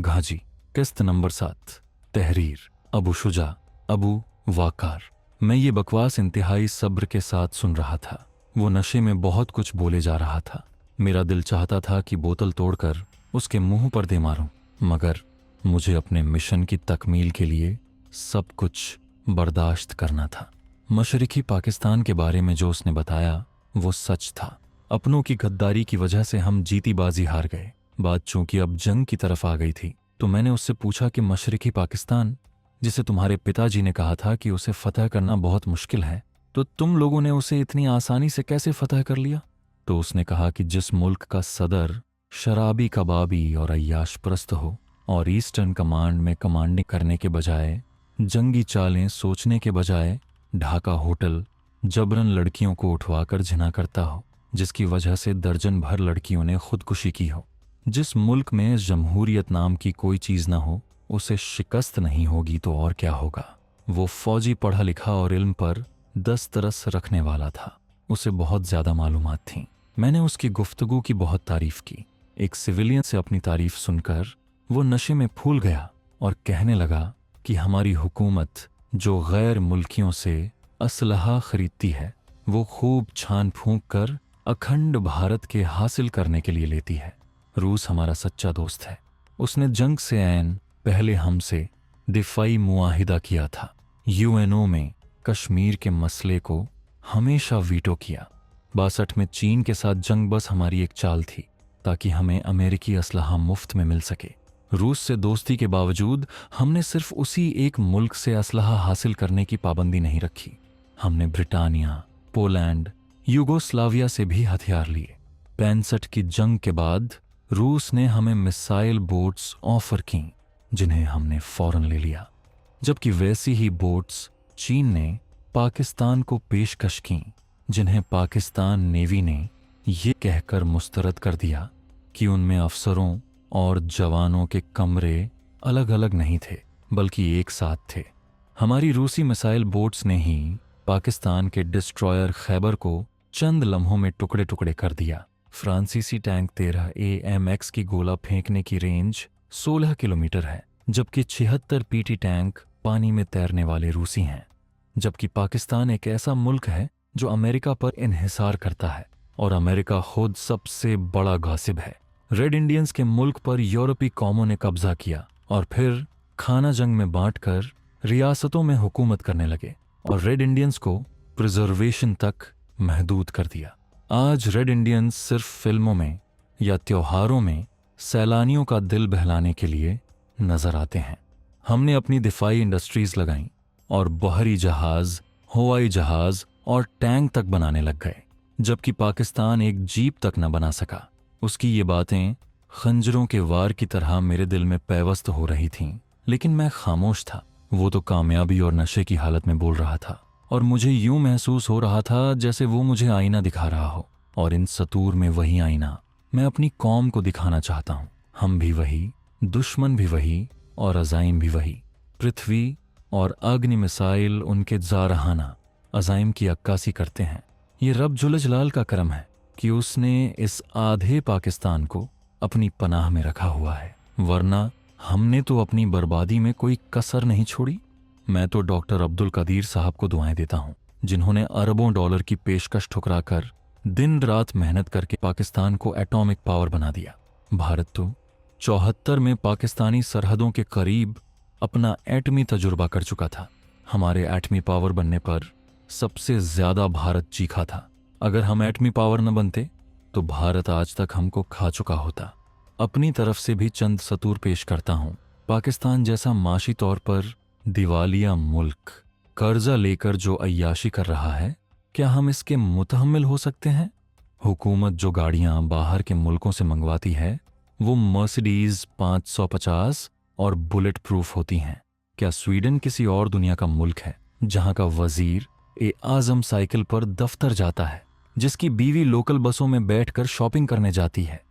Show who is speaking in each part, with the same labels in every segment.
Speaker 1: घाजी, किस्त नंबर 7, तहरीर, अबू शुजा, अबू वाकार। मैं ये बकवास इंतहाई सब्र के साथ सुन रहा था। वो नशे में बहुत कुछ बोले जा रहा था। मेरा दिल चाहता था कि बोतल तोड़कर उसके मुंह पर दे मारूं, मगर मुझे अपने मिशन की तकमील के लिए सब कुछ बर्दाश्त करना था। मशरिकी पाकिस्तान के बारे में जो उसने बताया वो सच था। अपनों की गद्दारी की वजह से हम जीती बाजी हार गए। बात चूंकि अब जंग की तरफ आ गई थी तो मैंने उससे पूछा कि मशरिकी पाकिस्तान, जिसे तुम्हारे पिताजी ने कहा था कि उसे फतह करना बहुत मुश्किल है, तो तुम लोगों ने उसे इतनी आसानी से कैसे फतह कर लिया? तो उसने कहा कि जिस मुल्क का सदर शराबी, कबाबी और अय्याश परस्त हो और ईस्टर्न कमांड में कमांडिंग करने के बजाय, जंगी चालें सोचने के बजाय ढाका होटल जबरन लड़कियों को उठवाकर जिना करता हो, जिसकी वजह से दर्जन भर लड़कियों ने खुदकुशी की हो, जिस मुल्क में जमहूरियत नाम की कोई चीज़ ना हो, उसे शिकस्त नहीं होगी तो और क्या होगा। वो फौजी, पढ़ा लिखा और इल्म पर दस्तरस रखने वाला था। उसे बहुत ज़्यादा मालूमात थीं। मैंने उसकी गुफ्तगू की बहुत तारीफ की। एक सिविलियन से अपनी तारीफ सुनकर वो नशे में फूल गया और कहने लगा कि हमारी हुकूमत जो गैर मुल्कियों से असलहा खरीदती है वो खूब छान फूंक कर अखंड भारत के हासिल करने के लिए लेती है। रूस हमारा सच्चा दोस्त है। उसने जंग से ऐन पहले हमसे दिफाई मुआहिदा किया था। यूएनओ में कश्मीर के मसले को हमेशा वीटो किया। 62 में चीन के साथ जंग बस हमारी एक चाल थी ताकि हमें अमेरिकी असलहा मुफ्त में मिल सके। रूस से दोस्ती के बावजूद हमने सिर्फ उसी एक मुल्क से असलहा हासिल करने की पाबंदी नहीं रखी। हमने ब्रिटानिया, पोलैंड, यूगोस्लाविया से भी हथियार लिए। 65 की जंग के बाद रूस ने हमें मिसाइल बोट्स ऑफर की जिन्हें हमने फौरन ले लिया, जबकि वैसी ही बोट्स चीन ने पाकिस्तान को पेशकश की जिन्हें पाकिस्तान नेवी ने ये कहकर मुस्तरद कर दिया कि उनमें अफसरों और जवानों के कमरे अलग अलग नहीं थे बल्कि एक साथ थे। हमारी रूसी मिसाइल बोट्स ने ही पाकिस्तान के डिस्ट्रॉयर खैबर को चंद लम्हों में टुकड़े टुकड़े कर दिया। फ्रांसीसी टैंक 13 AMX की गोला फेंकने की रेंज 16 किलोमीटर है, जबकि 76 PT टैंक पानी में तैरने वाले रूसी हैं। जबकि पाकिस्तान एक ऐसा मुल्क है जो अमेरिका पर इन्हिसार करता है और अमेरिका खुद सबसे बड़ा गासिब है। रेड इंडियंस के मुल्क पर यूरोपीय कौमों ने कब्जा किया और फिर खाना जंग में बांटकर रियासतों में हुकूमत करने लगे और रेड इंडियंस को प्रिजर्वेशन तक महदूद कर दिया। आज रेड इंडियंस सिर्फ फिल्मों में या त्योहारों में सैलानियों का दिल बहलाने के लिए नजर आते हैं। हमने अपनी दिफाई इंडस्ट्रीज लगाईं और बहरी जहाज, हवाई जहाज और टैंक तक बनाने लग गए, जबकि पाकिस्तान एक जीप तक न बना सका। उसकी ये बातें खंजरों के वार की तरह मेरे दिल में पैवस्त हो रही थीं, लेकिन मैं खामोश था। वो तो कामयाबी और नशे की हालत में बोल रहा था और मुझे यूं महसूस हो रहा था जैसे वो मुझे आईना दिखा रहा हो, और इन सतूर में वही आईना मैं अपनी कौम को दिखाना चाहता हूं। हम भी वही, दुश्मन भी वही और अज़ाइम भी वही। पृथ्वी और अग्नि मिसाइल उनके जारहाना अज़ाइम की अक्कासी करते हैं। ये रब जुलजलाल का करम है कि उसने इस आधे पाकिस्तान को अपनी पनाह में रखा हुआ है, वरना हमने तो अपनी बर्बादी में कोई कसर नहीं छोड़ी। मैं तो डॉक्टर अब्दुल कदीर साहब को दुआएं देता हूं, जिन्होंने अरबों डॉलर की पेशकश ठुकराकर दिन रात मेहनत करके पाकिस्तान को एटॉमिक पावर बना दिया। भारत तो 74 में पाकिस्तानी सरहदों के करीब अपना एटमी तजुर्बा कर चुका था। हमारे एटमी पावर बनने पर सबसे ज्यादा भारत चीखा था। अगर हम एटमी पावर न बनते तो भारत आज तक हमको खा चुका होता। अपनी तरफ से भी चंद सतूर पेश करता हूं। पाकिस्तान जैसा माशी तौर पर दिवालिया मुल्क कर्जा लेकर जो अय्याशी कर रहा है, क्या हम इसके मुतहम्मिल हो सकते हैं? हुकूमत जो गाड़ियां बाहर के मुल्कों से मंगवाती है वो मर्सिडीज 550 और बुलेट प्रूफ होती हैं। क्या स्वीडन किसी और दुनिया का मुल्क है जहां का वजीर आजम साइकिल पर दफ्तर जाता है, जिसकी बीवी लोकल बसों में बैठकर शॉपिंग करने जाती है?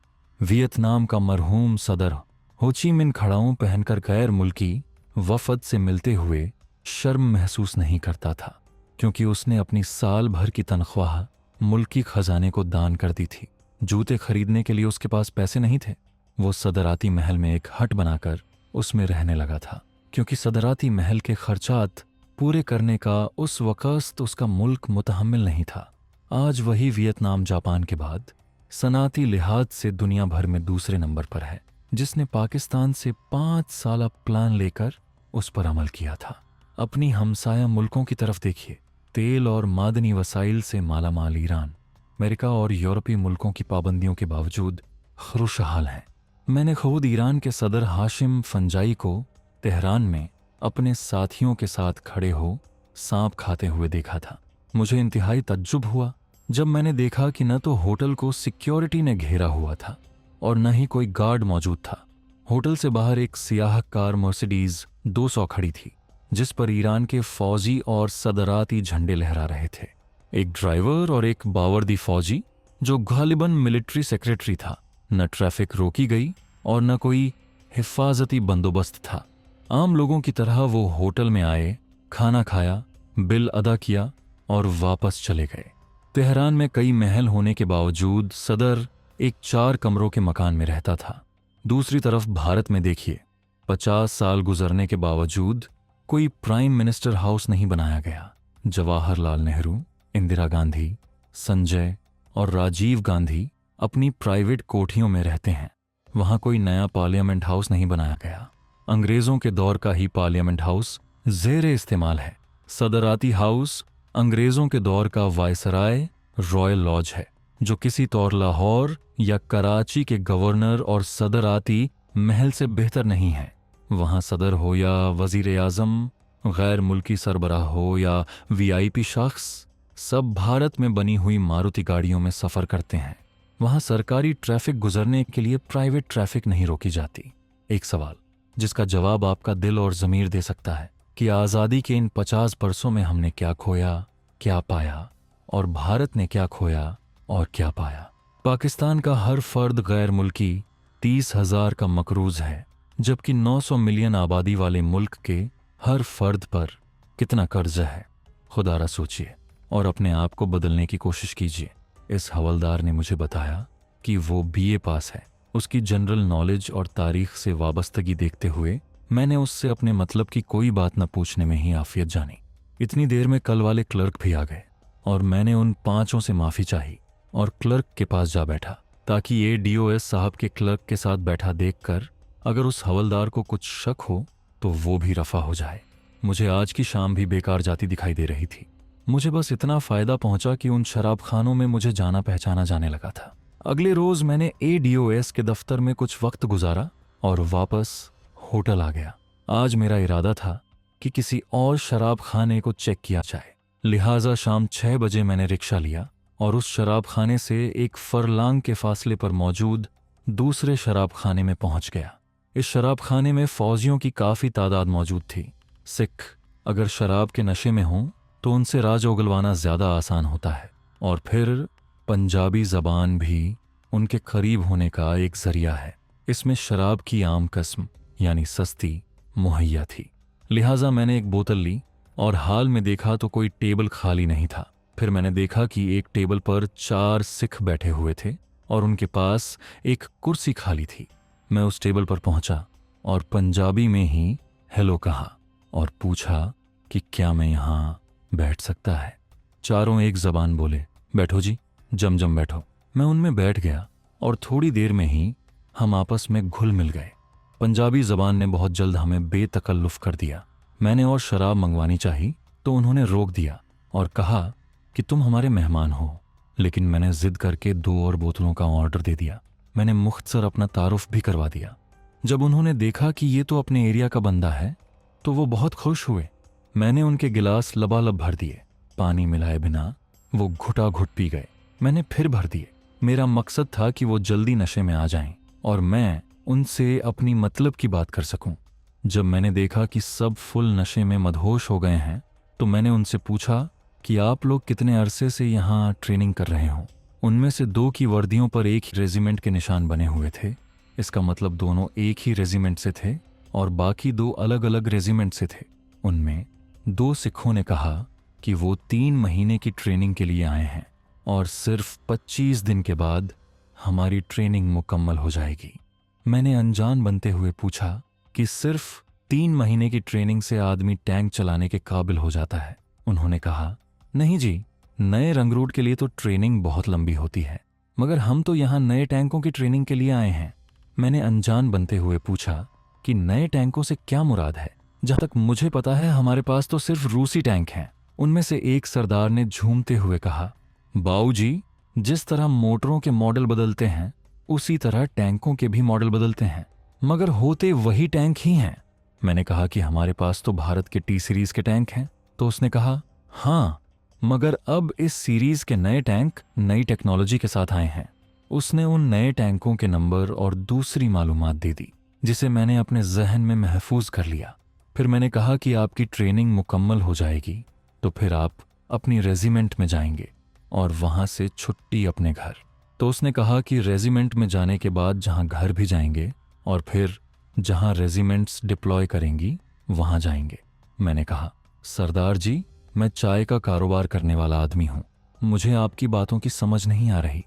Speaker 1: वियतनाम का मरहूम सदर हो ची मिन खड़ाऊं पहनकर गैर मुल्की वफद से मिलते हुए शर्म महसूस नहीं करता था, क्योंकि उसने अपनी साल भर की तनख्वाह मुल्की खजाने को दान कर दी थी। जूते खरीदने के लिए उसके पास पैसे नहीं थे, वो सदराती महल में एक हट बनाकर उसमें रहने लगा था, क्योंकि सदराती महल के खर्चात पूरे करने का उस वक़्त उसका मुल्क मुतहम्मिल नहीं था। आज वही वियतनाम जापान के बाद सनाती लिहाज से दुनिया भर में दूसरे नंबर पर है, जिसने पाकिस्तान से 5 साल प्लान लेकर उस पर अमल किया था। अपनी हमसाया मुल्कों की तरफ देखिए। तेल और मादनी वसाइल से मालामाल ईरान अमेरिका और यूरोपीय मुल्कों की पाबंदियों के बावजूद खुशहाल हैं। मैंने खुद ईरान के सदर हाशिम फंजाई को तेहरान में अपने साथियों के साथ खड़े हो सांप खाते हुए देखा था। मुझे इंतहाई तज्जुब हुआ जब मैंने देखा कि न तो होटल को सिक्योरिटी ने घेरा हुआ था और न ही कोई गार्ड मौजूद था। होटल से बाहर एक सियाह कार मर्सिडीज 200 खड़ी थी, जिस पर ईरान के फौजी और सदराती झंडे लहरा रहे थे। एक ड्राइवर और एक बावर्दी फौजी, जो गालिबन मिलिट्री सेक्रेटरी था। न ट्रैफिक रोकी गई और न कोई हिफाजती बंदोबस्त था। आम लोगों की तरह वो होटल में आए, खाना खाया, बिल अदा किया और वापस चले गए। तेहरान में कई महल होने के बावजूद सदर एक 4 कमरों के मकान में रहता था। दूसरी तरफ भारत में देखिए, 50 साल गुजरने के बावजूद कोई प्राइम मिनिस्टर हाउस नहीं बनाया गया। जवाहरलाल नेहरू, इंदिरा गांधी, संजय और राजीव गांधी अपनी प्राइवेट कोठियों में रहते हैं। वहां कोई नया पार्लियामेंट हाउस नहीं बनाया गया। अंग्रेजों के दौर का ही पार्लियामेंट हाउस ज़ेरे इस्तेमाल है। सदराती हाउस अंग्रेजों के दौर का वायसराय रॉयल लॉज है, जो किसी तौर लाहौर या कराची के गवर्नर और सदराती महल से बेहतर नहीं है। वहां सदर हो या वजीर आजम, गैर मुल्की सरबराह हो या वीआईपी शख्स, सब भारत में बनी हुई मारुति गाड़ियों में सफर करते हैं। वहां सरकारी ट्रैफिक गुजरने के लिए प्राइवेट ट्रैफिक नहीं रोकी जाती। एक सवाल जिसका जवाब आपका दिल और ज़मीर दे सकता है कि आज़ादी के इन 50 बरसों में हमने क्या खोया, क्या पाया, और भारत ने क्या खोया और क्या पाया। पाकिस्तान का हर फर्द गैर मुल्की 30,000 का मकरूज है, जबकि 900 मिलियन आबादी वाले मुल्क के हर फर्द पर कितना कर्ज है। खुदारा सोचिए और अपने आप को बदलने की कोशिश कीजिए। इस हवलदार ने मुझे बताया कि वो बीए पास है। उसकी जनरल नॉलेज और तारीख से वाबस्तगी देखते हुए मैंने उससे अपने मतलब की कोई बात न पूछने में ही आफियत जानी। इतनी देर में कल वाले क्लर्क भी आ गए और मैंने उन 5 से माफ़ी चाही और क्लर्क के पास जा बैठा, ताकि ये डीओएस साहब के क्लर्क के साथ बैठा देखकर अगर उस हवलदार को कुछ शक हो तो वो भी रफा हो जाए। मुझे आज की शाम भी बेकार जाती दिखाई दे रही थी। मुझे बस इतना फ़ायदा पहुंचा कि उन शराब खानों में मुझे जाना पहचाना जाने लगा था। अगले रोज़ मैंने एडीओएस के दफ्तर में कुछ वक्त गुजारा और वापस होटल आ गया। आज मेरा इरादा था कि किसी और शराब खाने को चेक किया जाए, लिहाजा शाम 6 बजे मैंने रिक्शा लिया और उस शराब खाने से एक फरलांग के फासले पर मौजूद दूसरे शराब खाने में पहुंच गया। इस शराब खाने में फौजियों की काफ़ी तादाद मौजूद थी। सिख अगर शराब के नशे में हों तो उनसे राज उगलवाना ज़्यादा आसान होता है, और फिर पंजाबी ज़बान भी उनके करीब होने का एक ज़रिया है। इसमें शराब की आम किस्म यानी सस्ती मुहैया थी, लिहाजा मैंने एक बोतल ली और हाल में देखा तो कोई टेबल खाली नहीं था। फिर मैंने देखा कि एक टेबल पर 4 सिख बैठे हुए थे और उनके पास एक कुर्सी खाली थी। मैं उस टेबल पर पहुंचा और पंजाबी में ही हेलो कहा और पूछा कि क्या मैं यहाँ बैठ सकता है। चारों एक ज़बान बोले, बैठो जी, जम बैठो। मैं उनमें बैठ गया और थोड़ी देर में ही हम आपस में घुल मिल गए। पंजाबी ज़बान ने बहुत जल्द हमें बेतकल्लुफ़ कर दिया। मैंने और शराब मंगवानी चाही तो उन्होंने रोक दिया और कहा कि तुम हमारे मेहमान हो, लेकिन मैंने ज़िद करके 2 और बोतलों का ऑर्डर दे दिया। मैंने मुख्तसर अपना तारुफ भी करवा दिया। जब उन्होंने देखा कि ये तो अपने एरिया का बंदा है तो वो बहुत खुश हुए। मैंने उनके गिलास लबालब भर दिए। पानी मिलाए बिना वो घुटा घुट पी गए। मैंने फिर भर दिए। मेरा मकसद था कि वो जल्दी नशे में आ जाएं और मैं उनसे अपनी मतलब की बात कर सकूं। जब मैंने देखा कि सब फुल नशे में मदहोश हो गए हैं तो मैंने उनसे पूछा कि आप लोग कितने अरसे से यहाँ ट्रेनिंग कर रहे हो। उनमें से 2 की वर्दियों पर एक ही रेजिमेंट के निशान बने हुए थे। इसका मतलब दोनों एक ही रेजिमेंट से थे और बाकी 2 अलग अलग रेजिमेंट से थे। उनमें 2 सिखों ने कहा कि वो 3 महीने की ट्रेनिंग के लिए आए हैं और सिर्फ 25 दिन के बाद हमारी ट्रेनिंग मुकम्मल हो जाएगी। मैंने अनजान बनते हुए पूछा कि सिर्फ 3 महीने की ट्रेनिंग से आदमी टैंक चलाने के काबिल हो जाता है। उन्होंने कहा, नहीं जी, नए रंगरूट के लिए तो ट्रेनिंग बहुत लंबी होती है, मगर हम तो यहाँ नए टैंकों की ट्रेनिंग के लिए आए हैं। मैंने अनजान बनते हुए पूछा कि नए टैंकों से क्या मुराद है? जहां तक मुझे पता है हमारे पास तो सिर्फ रूसी टैंक हैं। उनमें से एक सरदार ने झूमते हुए कहा, बाऊजी, जिस तरह मोटरों के मॉडल बदलते हैं उसी तरह टैंकों के भी मॉडल बदलते हैं, मगर होते वही टैंक ही हैं। मैंने कहा कि हमारे पास तो भारत के टी सीरीज के टैंक हैं। तो उसने कहा, हाँ, मगर अब इस सीरीज के नए टैंक नई टेक्नोलॉजी के साथ आए हैं। उसने उन नए टैंकों के नंबर और दूसरी मालूमात दे दी, जिसे मैंने अपने जहन में महफूज कर लिया। फिर मैंने कहा कि आपकी ट्रेनिंग मुकम्मल हो जाएगी तो फिर आप अपनी रेजिमेंट में जाएंगे और वहां से छुट्टी अपने घर। तो उसने कहा कि रेजिमेंट में जाने के बाद जहां घर भी जाएंगे और फिर जहां रेजिमेंट्स डिप्लॉय करेंगी वहां जाएंगे। मैंने कहा, सरदार जी, मैं चाय का कारोबार करने वाला आदमी हूं, मुझे आपकी बातों की समझ नहीं आ रही।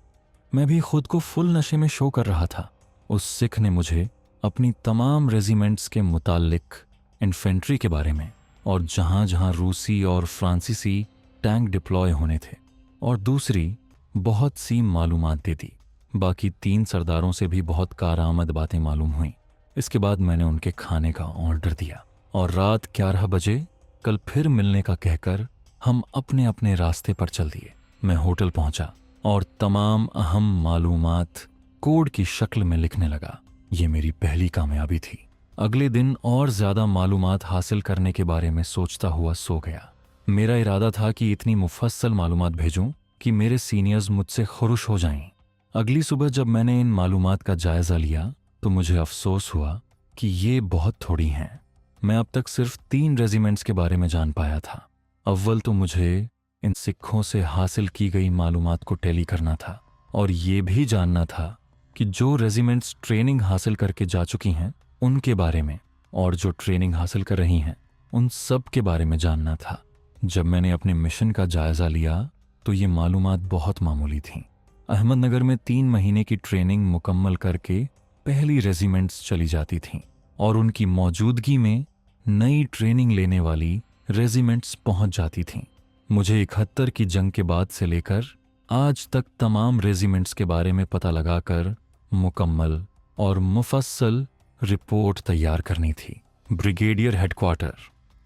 Speaker 1: मैं भी खुद को फुल नशे में शो कर रहा था। उस सिख ने मुझे अपनी तमाम रेजिमेंट्स के मुतालिक, इन्फेंट्री के बारे में और जहां जहां रूसी और फ्रांसीसी टैंक डिप्लॉय होने थे और दूसरी बहुत सी मालूमात दे दी। बाकी 3 सरदारों से भी बहुत कारआमद बातें मालूम हुई। इसके बाद मैंने उनके खाने का ऑर्डर दिया और रात 11 बजे कल फिर मिलने का कहकर हम अपने अपने रास्ते पर चल दिए। मैं होटल पहुंचा और तमाम अहम मालूमात कोड की शक्ल में लिखने लगा। ये मेरी पहली कामयाबी थी। अगले दिन और ज्यादा मालूमात हासिल करने के बारे में सोचता हुआ सो गया। मेरा इरादा था कि इतनी मुफस्सल मालूमात भेजूं कि मेरे सीनियर्स मुझसे खुश हो जाएं। अगली सुबह जब मैंने इन मालूमात का जायजा लिया तो मुझे अफसोस हुआ कि ये बहुत थोड़ी हैं। मैं अब तक सिर्फ 3 रेजिमेंट्स के बारे में जान पाया था। अव्वल तो मुझे इन सिखों से हासिल की गई मालूमात को टैली करना था और ये भी जानना था कि जो रेजिमेंट्स ट्रेनिंग हासिल करके जा चुकी हैं उनके बारे में, और जो ट्रेनिंग हासिल कर रही हैं उन सब के बारे में जानना था। जब मैंने अपने मिशन का जायजा लिया तो ये मालूमात बहुत मामूली थीं। अहमदनगर में 3 महीने की ट्रेनिंग मुकम्मल करके पहली रेजिमेंट्स चली जाती थीं और उनकी मौजूदगी में नई ट्रेनिंग लेने वाली रेजिमेंट्स पहुंच जाती थीं। मुझे 71 की जंग के बाद से लेकर आज तक तमाम रेजिमेंट्स के बारे में पता लगाकर मुकम्मल और मुफस्सल रिपोर्ट तैयार करनी थी। ब्रिगेडियर हेडक्वार्टर,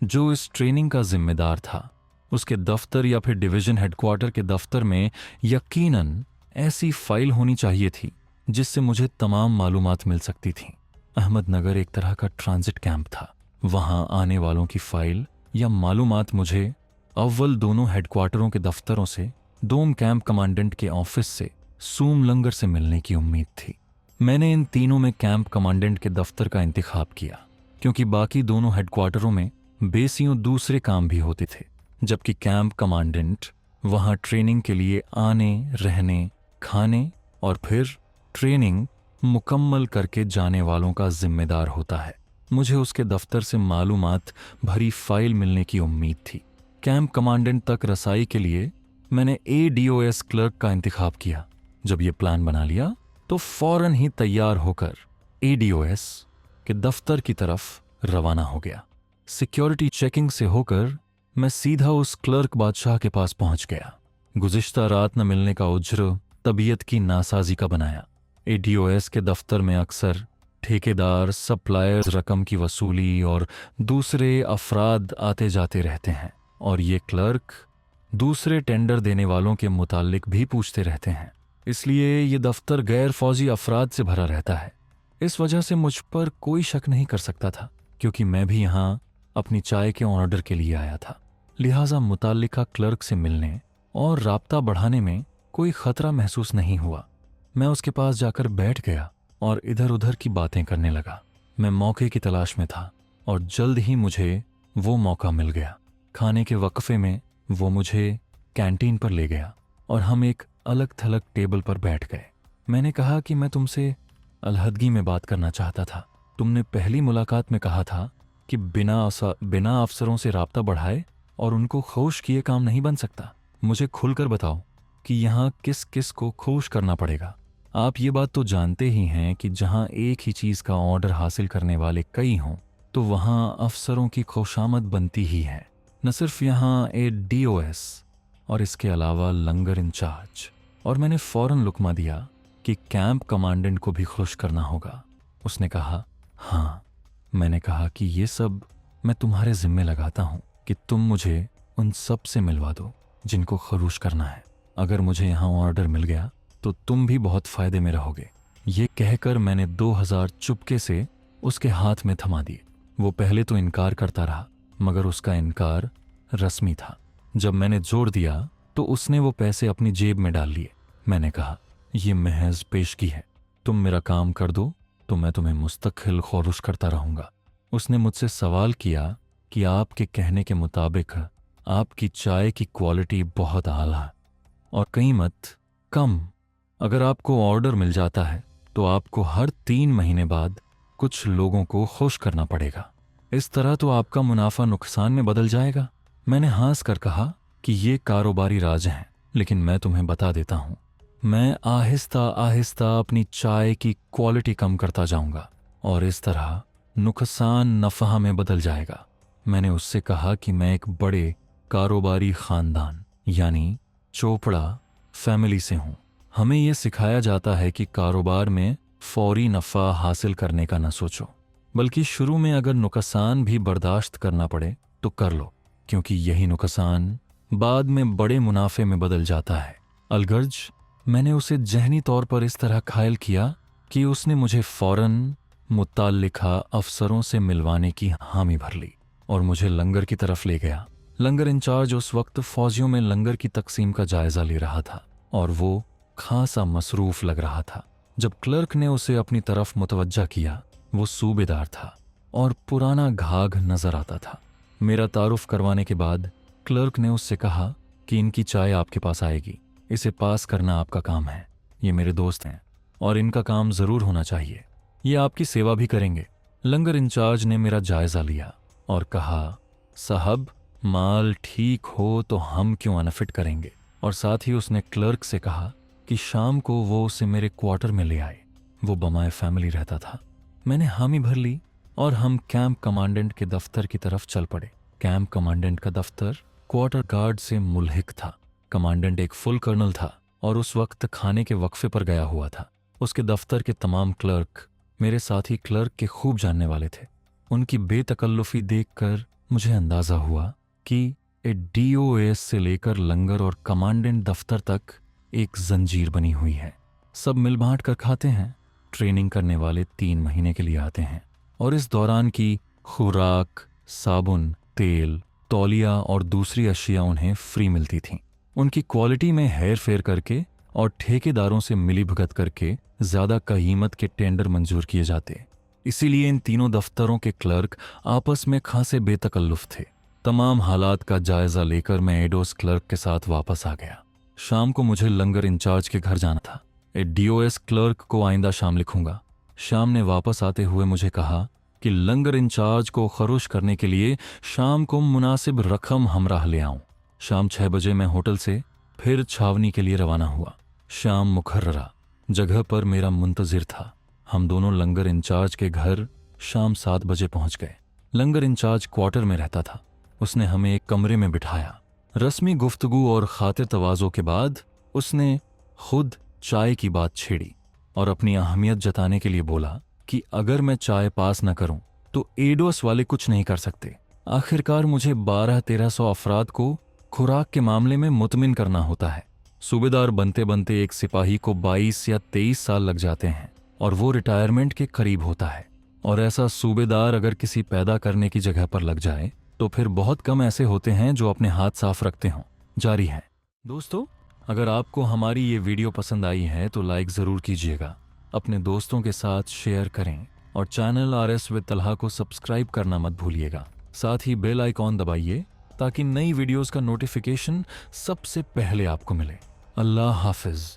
Speaker 1: जो इस ट्रेनिंग का जिम्मेदार था, उसके दफ्तर या फिर डिवीजन हेडक्वार्टर के दफ्तर में यकीनन ऐसी फाइल होनी चाहिए थी जिससे मुझे तमाम मालूमात मिल सकती थीं। अहमदनगर एक तरह का ट्रांजिट कैंप था। वहां आने वालों की फाइल या मालूमात मुझे अव्वल दोनों हेडक्वार्टरों के दफ्तरों से, दोम कैंप कमांडेंट के ऑफिस से, सूम लंगर से मिलने की उम्मीद थी। मैंने इन तीनों में कैंप कमांडेंट के दफ्तर का इंतखाब किया क्योंकि बाकी दोनों हेडक्वार्टरों में बेसियों दूसरे काम भी होते थे, जबकि कैंप कमांडेंट वहां ट्रेनिंग के लिए आने, रहने, खाने और फिर ट्रेनिंग मुकम्मल करके जाने वालों का जिम्मेदार होता है। मुझे उसके दफ्तर से मालूमात भरी फाइल मिलने की उम्मीद थी। कैंप कमांडेंट तक रसाई के लिए मैंने ADOS क्लर्क का इंतखाब किया। जब ये प्लान बना लिया तो फौरन ही तैयार होकर ADOS के दफ्तर की तरफ रवाना हो गया। सिक्योरिटी चेकिंग से होकर मैं सीधा उस क्लर्क बादशाह के पास पहुंच गया। गुज़िश्ता रात न मिलने का उज्र तबीयत की नासाजी का बनाया। ADOS के दफ्तर में अक्सर ठेकेदार, सप्लायर्स, रकम की वसूली और दूसरे अफराद आते जाते रहते हैं और ये क्लर्क दूसरे टेंडर देने वालों के मुतालिक भी पूछते रहते हैं। इसलिए ये दफ्तर गैर फौजी अफराद से भरा रहता है। इस वजह से मुझ पर कोई शक नहीं कर सकता था क्योंकि मैं भी यहाँ अपनी चाय के ऑर्डर के लिए आया था। लिहाजा मुतालिका क्लर्क से मिलने और राब्ता बढ़ाने में कोई खतरा महसूस नहीं हुआ। मैं उसके पास जाकर बैठ गया और इधर उधर की बातें करने लगा। मैं मौके की तलाश में था और जल्द ही मुझे वो मौका मिल गया। खाने के वक्फे में वो मुझे कैंटीन पर ले गया और हम एक अलग थलग टेबल पर बैठ गए। मैंने कहा कि मैं तुमसे अलहदगी में बात करना चाहता था। तुमने पहली मुलाकात में कहा था कि बिना अफसरों से राब्ता बढ़ाए और उनको खुश किए काम नहीं बन सकता। मुझे खुलकर बताओ कि यहाँ किस किस को खुश करना पड़ेगा। आप ये बात तो जानते ही हैं कि जहां एक ही चीज़ का ऑर्डर हासिल करने वाले कई हों तो वहां अफसरों की खुशामद बनती ही है। न सिर्फ यहाँ DOS और इसके अलावा लंगर इंचार्ज। और मैंने फौरन लुकमा दिया कि कैंप कमांडेंट को भी खुश करना होगा। उसने कहा, हाँ। मैंने कहा कि ये सब मैं तुम्हारे जिम्मे लगाता हूँ कि तुम मुझे उन सब से मिलवा दो जिनको खरूश करना है। अगर मुझे यहाँ ऑर्डर मिल गया तो तुम भी बहुत फायदे में रहोगे। ये कहकर मैंने 2000 चुपके से उसके हाथ में थमा दिए। वो पहले तो इनकार करता रहा, मगर उसका इनकार रस्मी था। जब मैंने जोर दिया तो उसने वो पैसे अपनी जेब में डाल लिए। मैंने कहा, ये महज पेशगी है, तुम मेरा काम कर दो तो मैं तुम्हें मुस्तकिल खौरुश करता रहूंगा। उसने मुझसे सवाल किया कि आपके कहने के मुताबिक आपकी चाय की क्वालिटी बहुत आला और कीमत कम। अगर आपको ऑर्डर मिल जाता है तो आपको हर 3 महीने बाद कुछ लोगों को खुश करना पड़ेगा। इस तरह तो आपका मुनाफा नुकसान में बदल जाएगा। मैंने हंस कर कहा कि ये कारोबारी राज हैं, लेकिन मैं तुम्हें बता देता हूं, मैं आहिस्ता आहिस्ता अपनी चाय की क्वालिटी कम करता जाऊंगा और इस तरह नुकसान नफा में बदल जाएगा। मैंने उससे कहा कि मैं एक बड़े कारोबारी खानदान यानी चोपड़ा फैमिली से हूं। हमें यह सिखाया जाता है कि कारोबार में फौरी नफा हासिल करने का न सोचो, बल्कि शुरू में अगर नुकसान भी बर्दाश्त करना पड़े तो कर लो, क्योंकि यही नुकसान बाद में बड़े मुनाफे में बदल जाता है। अलगर्ज मैंने उसे जहनी तौर पर इस तरह घायल किया कि उसने मुझे फौरन मुत्ताल्लिका अफसरों से मिलवाने की हामी भर ली और मुझे लंगर की तरफ ले गया। लंगर इंचार्ज उस वक्त फौजियों में लंगर की तकसीम का जायजा ले रहा था और वो खासा मसरूफ लग रहा था। जब क्लर्क ने उसे अपनी तरफ मुतवज्जा किया, वो सूबेदार था और पुराना घाघ नजर आता था। मेरा तारुफ करवाने के बाद क्लर्क ने उससे कहा कि इनकी चाय आपके पास आएगी, इसे पास करना आपका काम है। ये मेरे दोस्त हैं और इनका काम जरूर होना चाहिए, ये आपकी सेवा भी करेंगे। लंगर इंचार्ज ने मेरा जायजा लिया और कहा, साहब माल ठीक हो तो हम क्यों अनफिट करेंगे। और साथ ही उसने क्लर्क से कहा कि शाम को वो उसे मेरे क्वार्टर में ले आए। वो बमाए फैमिली रहता था। मैंने हामी भर ली और हम कैंप कमांडेंट के दफ्तर की तरफ चल पड़े। कैंप कमांडेंट का दफ्तर क्वार्टर गार्ड से मुल्हिक था। कमांडेंट एक फुल कर्नल था और उस वक्त खाने के वक्फे पर गया हुआ था। उसके दफ्तर के तमाम क्लर्क मेरे साथी क्लर्क के खूब जानने वाले थे। उनकी बेतकल्लुफी देखकर मुझे अंदाजा हुआ कि DOS से लेकर लंगर और कमांडेंट दफ्तर तक एक जंजीर बनी हुई है। सब मिल बांट कर खाते हैं। ट्रेनिंग करने वाले 3 महीने के लिए आते हैं और इस दौरान की खुराक, साबुन, तेल, तौलिया और दूसरी अशिया उन्हें फ्री मिलती थीं। उनकी क्वालिटी में हेर फेर करके और ठेकेदारों से मिली भगत करके ज्यादा कीमत के टेंडर मंजूर किए जाते। इसीलिए इन तीनों दफ्तरों के क्लर्क आपस में खासे बेतकल्लुफ थे। तमाम हालात का जायजा लेकर मैं एडोस क्लर्क के साथ वापस आ गया। शाम को मुझे लंगर इंचार्ज के घर जाना था। DOS क्लर्क को आइंदा शाम लिखूंगा। शाम ने वापस आते हुए मुझे कहा कि लंगर इंचार्ज को खरोश करने के लिए शाम को मुनासिब रकम हमराह ले आऊं। शाम 6 बजे मैं होटल से फिर छावनी के लिए रवाना हुआ। शाम मुकर्ररा जगह पर मेरा मुंतजिर था। हम दोनों लंगर इंचार्ज के घर शाम 7 बजे पहुंच गए। लंगर इंचार्ज क्वार्टर में रहता था। उसने हमें एक कमरे में बिठाया। रस्मी गुफ्तगू और खातिर तवाज़ो के बाद उसने खुद चाय की बात छेड़ी और अपनी अहमियत जताने के लिए बोला कि अगर मैं चाय पास न करूं तो एडोस वाले कुछ नहीं कर सकते। आखिरकार मुझे 1200-1300 अफराद को खुराक के मामले में मुतमिन करना होता है। सूबेदार बनते बनते एक सिपाही को 22 या 23 साल लग जाते हैं और वो रिटायरमेंट के करीब होता है। और ऐसा सूबेदार अगर किसी पैदा करने की जगह पर लग जाए तो फिर बहुत कम ऐसे होते हैं जो अपने हाथ साफ रखते हों। जारी है। दोस्तों, अगर आपको हमारी ये वीडियो पसंद आई है तो लाइक ज़रूर कीजिएगा, अपने दोस्तों के साथ शेयर करें और चैनल RS विद तलहा को सब्सक्राइब करना मत भूलिएगा। साथ ही बेल आइकॉन दबाइए ताकि नई वीडियोस का नोटिफिकेशन सबसे पहले आपको मिले। अल्लाह हाफिज।